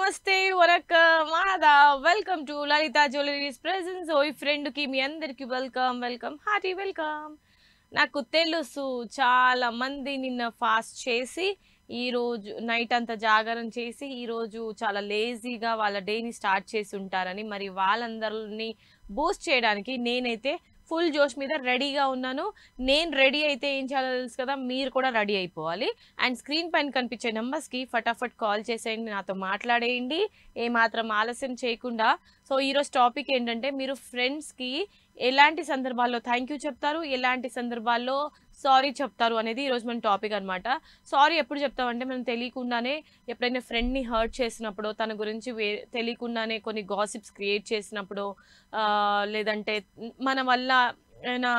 నమస్తే వరకం ఆదాబ్ welcome to Lalitha jewelleries presents ఓయ్ ఫ్రెండ్ కి మీ అందరికి వెల్కమ్ హార్టీ వెల్కమ్. నాకు తెలుసు చాలా మంది నిన్న ఫాస్ట్ చేసి ఈ రోజు నైట్ అంతా జాగారం చేసి ఈ రోజు చాలా లేజీగా వాళ్ళ డేని స్టార్ట్ చేసి ఉంటారని. మరి వాళ్ళందరిని బూస్ట్ చేయడానికి నేనైతే ఫుల్ జోష్ మీద రెడీగా ఉన్నాను. నేను రెడీ అయితే ఏం చేయాలో తెలుసు కదా, మీరు కూడా రెడీ అయిపోవాలి. అండ్ స్క్రీన్ పైన కనిపించే నెంబర్స్కి ఫటాఫట్ కాల్ చేసేయండి, నాతో మాట్లాడేయండి ఏమాత్రం ఆలస్యం చేయకుండా. సో ఈరోజు టాపిక్ ఏంటంటే, మీరు ఫ్రెండ్స్కి ఎలాంటి సందర్భాల్లో థ్యాంక్ యూ చెప్తారు, ఎలాంటి సందర్భాల్లో సారీ చెప్తారు అనేది ఈరోజు మన టాపిక్ అనమాట. సారీ ఎప్పుడు చెప్తామంటే, మనం తెలియకుండానే ఎప్పుడైనా ఫ్రెండ్ని హర్ట్ చేసినప్పుడు, తన గురించి తెలియకుండానే కొన్ని గాసిప్స్ క్రియేట్ చేసినప్పుడు, లేదంటే మన వల్ల ఏమైనా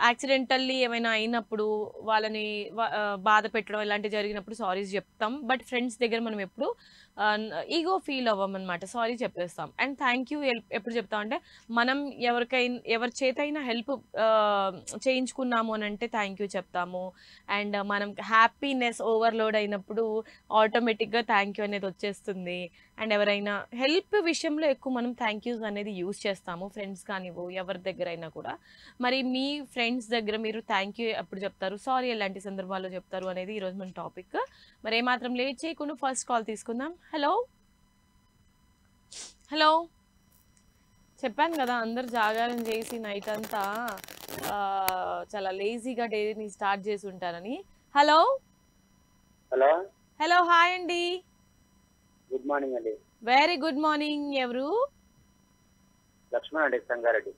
యాక్సిడెంటల్లీ ఏమైనా అయినప్పుడు వాళ్ళని బాధ పెట్టడం ఇలాంటివి జరిగినప్పుడు సారీస్ చెప్తాం. బట్ ఫ్రెండ్స్ దగ్గర మనం ఎప్పుడు ఈగో ఫీల్ అవ్వమన్నమాట, సారీ చెప్పేస్తాం. అండ్ థ్యాంక్ యూ ఎప్పుడు చెప్తాం అంటే, మనం ఎవరి చేతైనా హెల్ప్ చేయించుకున్నాము అని అంటే థ్యాంక్ యూ చెప్తాము. అండ్ మనం హ్యాపీనెస్ ఓవర్లోడ్ అయినప్పుడు ఆటోమేటిక్గా థ్యాంక్ యూ అనేది వచ్చేస్తుంది. అండ్ ఎవరైనా హెల్ప్ విషయంలో ఎక్కువ మనం థ్యాంక్ యూస్ అనేది యూజ్ చేస్తాము, ఫ్రెండ్స్ కానివ్వు ఎవరి దగ్గర అయినా కూడా. మరి మీ ఫ్రెండ్స్ దగ్గర మీరు థ్యాంక్ యూ ఎప్పుడు చెప్తారు, సారీ ఎలాంటి సందర్భాల్లో చెప్తారు అనేది ఈరోజు మన టాపిక్. మరి ఏమాత్రం లేట్ చేయకుండా ఫస్ట్ కాల్ తీసుకుందాం. హలో హలో, చెప్పాను కదా అందరు జాగారం చేసి నైట్ అంతా చాలా లేజీగా డేని స్టార్ట్ చేసి ఉంటారని. హలో హలో హలో, హాయ్ అండి. గుడ్ మార్నింగ్ అండి. Very good morning. ఎవరు? లక్ష్మణ్ అండి, సంగారెడ్డి.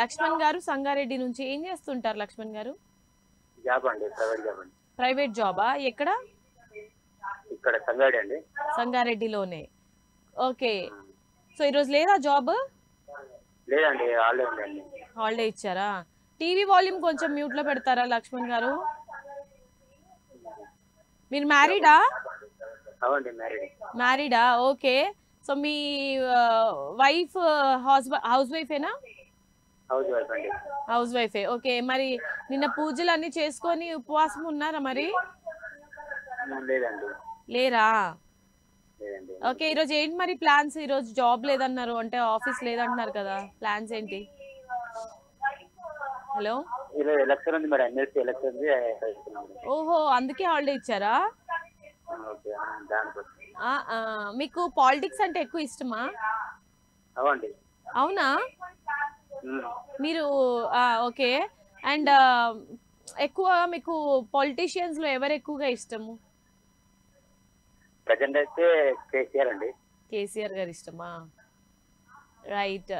లక్ష్మణ్ గారు సంగారెడ్డి నుంచి. ఏం చేస్తుంటారు లక్ష్మణ్ గారు? జాబ్ అండి, ప్రైవేట్ జాబ్ అండి. ప్రైవేట్ జాబా? ఎక్కడ? ఇక్కడ సంగారెడ్డి అండి. సంగారెడ్డిలోనే. ఓకే. సో ఈరోజు లేదా జాబ్? లేదండి, హాలిడే ఉందండి. హాలిడే ఇచ్చారా? టీవీ వాల్యూమ్ కొంచెం మ్యూట్ లో పెడతారా లక్ష్మణ్ గారు? మీరు మ్యారీడా? అవునండి, మ్యారీడ్. మ్యారీడా? ఓకే. సో మీ వైఫ్ హౌస్ వైఫేనా? హౌస్ వైఫ్ అండి. హౌస్ వైఫే. ఓకే. మరి నిన్న పూజలు అన్ని చేసుకొని ఉపవాసం ఉన్నారా మరి? లేదండి. లేరా? లేదండి. ఓకే. ఈరోజు ఏంటి మరి ప్లాన్స్? ఈరోజు జాబ్ లేదన్నారు, అంటే ఆఫీస్ లేదంటున్నారు కదా, ప్లాన్స్ ఏంటి? హలో, ఈరోజు ఎలక్షన్ ఉంది మేడం, ఎమ్మెల్సీ ఎలక్షన్ ఉంది. ఓహో, అందుకే హాలిడే ఇచ్చారా? ఓకే, దానికోసం. మీకు పాలిటిక్స్ అంటే ఎక్కువ ఇష్టమా? అవండి. అవునా? మీరు ఓకే. అండ్ ఎక్కువ మీకు పొలిటీషియన్స్ లో ఎవరు ఎక్కువగా ఇష్టము? ప్రజెంట్ అయితే కేసీఆర్ అండి. కేసీఆర్ గారు ఇష్టమా? రైట్.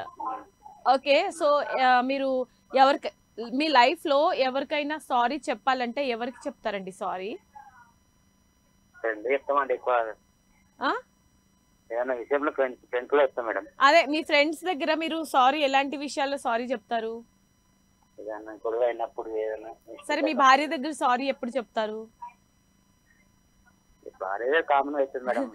ఓకే. సో మీరు ఎవరికి మీ లైఫ్ లో ఎవరికైనా సారీ చెప్పాలంటే ఎవరికి చెప్తారండి సారీ? చెప్తామండి ఎక్కువ. ఏదైనా విషయంలో ఫ్రెండ్స్ కూడా చెప్తాం మేడం. అదే మీ ఫ్రెండ్స్ దగ్గర మీరు సారీ ఎలాంటి విషయాల్లో సారీ చెప్తారు? ఏదైనా గొడవ అయినప్పుడు, ఏదైనా. సరే, మీ భార్య దగ్గర సారీ ఎప్పుడు చెప్తారు? భార్య కామన్ అవుతుంది మేడం.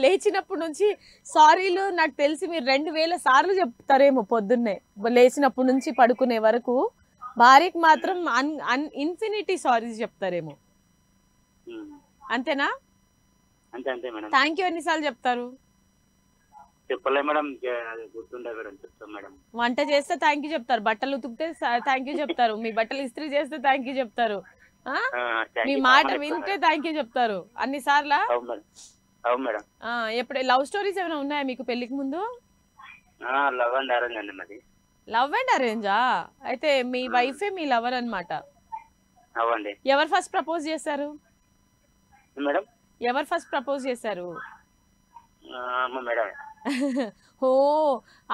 లేచినప్పటి నుంచి సారీలు నాకు తెలిసి మీరు 2000 సార్లు చెప్తారేమో పొద్దున్నే, లేచినప్పటి నుంచి పడుకునే వరకు. భార్యకి మాత్రం ఇన్ఫినిటీ సారీస్ చెప్తారేమో, అంతేనా? అంతే అంతే మేడం. థ్యాంక్ యూ ఎన్నిసార్లు చెప్తారు? చెప్పలే మేడం, గుర్తుండే మేడం, చెప్తాం మేడం. వంట చేస్తే థ్యాంక్ యూ చెప్తారు, బట్టలు ఉతికితే థ్యాంక్ యూ చెప్తారు, మీ బట్టలు ఇస్త్రీ చేస్తే థ్యాంక్ యూ చెప్తారు, మీ మాట వింటే థ్యాంక్ యూ చెప్తారు. అన్ని సార్లా? అవును మేడం. ఎప్పుడు లవ్ స్టోరీస్ ఏమైనా ఉన్నాయా మీకు పెళ్లికి ముందు? లవ్ అండ్ అరేంజ్ అండి నాది. లవ్ అండ్ అరేంజా? అయితే మీ వైఫే మీ లవర్ అన్నమాట. అవండి. ఎవరు ఫస్ట్ ప్రపోజ్ చేశారు మేడం? ఎవరు ఫస్ట్ ప్రపోజ్ చేశారు? మేడం. ఓ,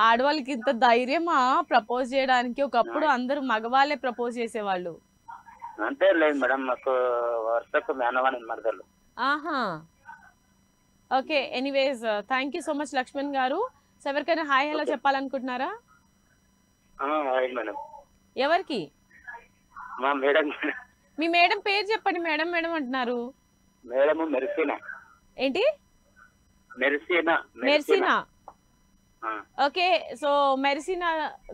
ఆడవాళ్ళకి ఇంత ధైర్యమా ప్రపోజ్ చేయడానికి? ఒకప్పుడు అందరూ మగవాళ్ళే ప్రపోజ్ చేసేవాళ్ళు. అంతే లేదు మేడం, మాకు వరుసకు మేనవాణి మరదలు. ఆహా, okay. Anyways, thank you so much Laxman గారు. సో ఎవరికైనా హాయ్ హలో చెప్పాలనుకుంటున్నారా? మేడం. ఎవరికి? మా మేడం. మీ మేడం పేరు చెప్పండి. మేడం మేడం అంటున్నారు. మేడం మెర్సీనా. ఏంటి? మెర్సీనా. మెర్సీనా. ఓకే. సో మెర్సీనా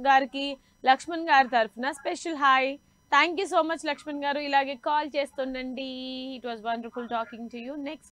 గారికి లక్ష్మణ్ గారి తరఫున special hi. Thank you so much Laxman గారు. ఇలాగే కాల్ చేస్తుండండి. It was wonderful talking to you. Next